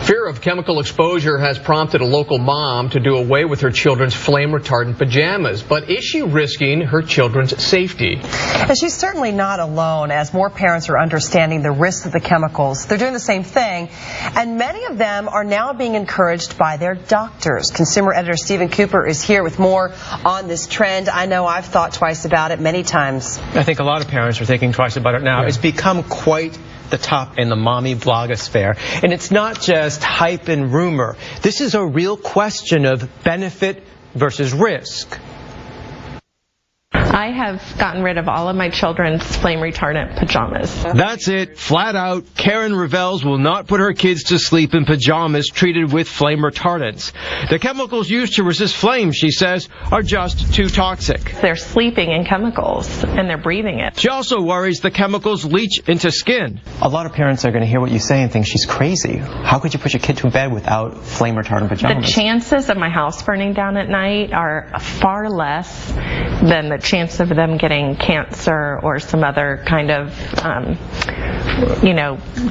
Fear of chemical exposure has prompted a local mom to do away with her children's flame-retardant pajamas. But is she risking her children's safety? And she's certainly not alone, as more parents are understanding the risks of the chemicals. They're doing the same thing, and many of them are now being encouraged by their doctors. Consumer editor Stephen Cooper is here with more on this trend. I know I've thought twice about it many times. I think a lot of parents are thinking twice about it now. Yeah. It's become quite the top in the mommy blogosphere. And it's not just hype and rumor. This is a real question of benefit versus risk. I have gotten rid of all of my children's flame-retardant pajamas. That's it. Flat out, Karen Revels will not put her kids to sleep in pajamas treated with flame retardants. The chemicals used to resist flames, she says, are just too toxic. They're sleeping in chemicals, and they're breathing it. She also worries the chemicals leach into skin. A lot of parents are going to hear what you say and think she's crazy. How could you put your kid to bed without flame-retardant pajamas? The chances of my house burning down at night are far less than the chance of them getting cancer or some other kind of,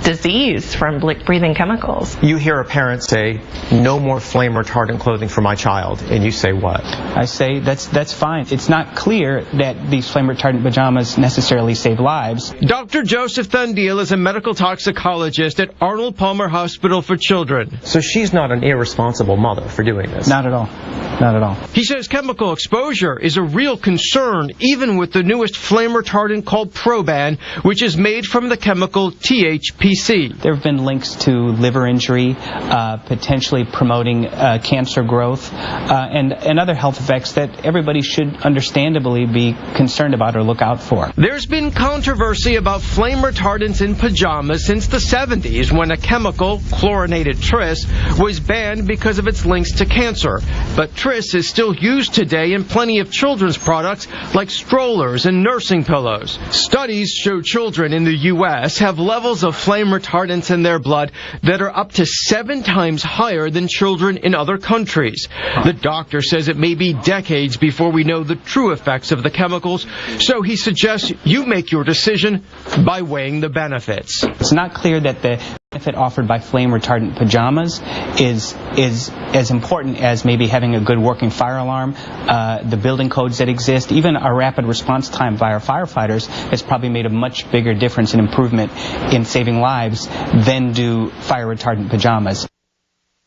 disease from breathing chemicals. You hear a parent say, no more flame retardant clothing for my child, and you say what? I say that's fine. It's not clear that these flame retardant pajamas necessarily save lives. Dr. Joseph Thundeal is a medical toxicologist at Arnold Palmer Hospital for Children. So she's not an irresponsible mother for doing this? Not at all. Not at all. He says chemical exposure is a real concern, even with the newest flame retardant called Proban, which is made from the chemical THPC. There have been links to liver injury, potentially promoting cancer growth, and other health effects that everybody should understandably be concerned about or look out for. There's been controversy about flame retardants in pajamas since the 70s, when a chemical, chlorinated tris, was banned because of its links to cancer. But tris is still used today in plenty of children's products like strollers and nursing pillows. Studies show children in the U.S. have levels of flame retardants in their blood that are up to 7 times higher than children in other countries. The doctor says it may be decades before we know the true effects of the chemicals, so he suggests you make your decision by weighing the benefits. It's not clear that the benefit offered by flame retardant pajamas is as important as maybe having a good working fire alarm. The building codes that exist, even our rapid response time by our firefighters has probably made a much bigger difference and improvement in saving lives than do fire retardant pajamas.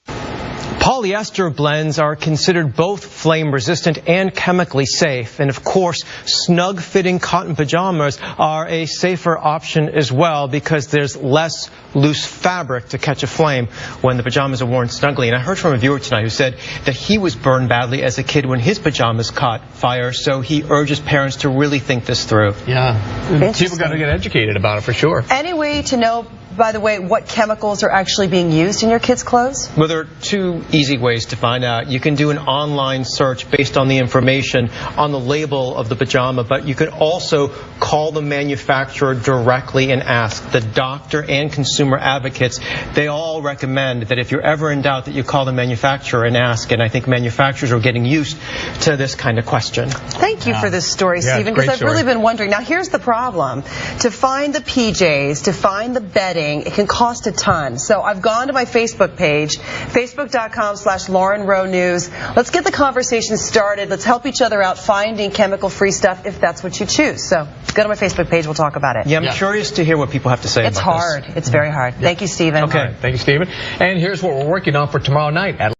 Polyester blends are considered both flame-resistant and chemically safe. And of course, snug-fitting cotton pajamas are a safer option as well because there's less loose fabric to catch a flame when the pajamas are worn snugly. And I heard from a viewer tonight who said that he was burned badly as a kid when his pajamas caught fire, so he urges parents to really think this through. Yeah, people got to get educated about it for sure. Any way to know, by the way, what chemicals are actually being used in your kids' clothes? Well, there are 2 easy ways to find out. You can do an online search based on the information on the label of the pajama, but you can also call the manufacturer directly and ask. The doctor and consumer advocates, they all recommend that if you're ever in doubt that you call the manufacturer and ask, and I think manufacturers are getting used to this kind of question. Thank you for this story, Stephen, because I've really been wondering. Now, here's the problem. To find the PJs, to find the bedding, it can cost a ton. So I've gone to my Facebook page, facebook.com/Lauren Rowe News. Let's get the conversation started. Let's help each other out finding chemical-free stuff if that's what you choose. So go to my Facebook page. We'll talk about it. Yeah, I'm curious to hear what people have to say about this. It's hard. It's very hard. Thank you, Stephen. Okay. Thank you, Stephen. And here's what we're working on for tomorrow night at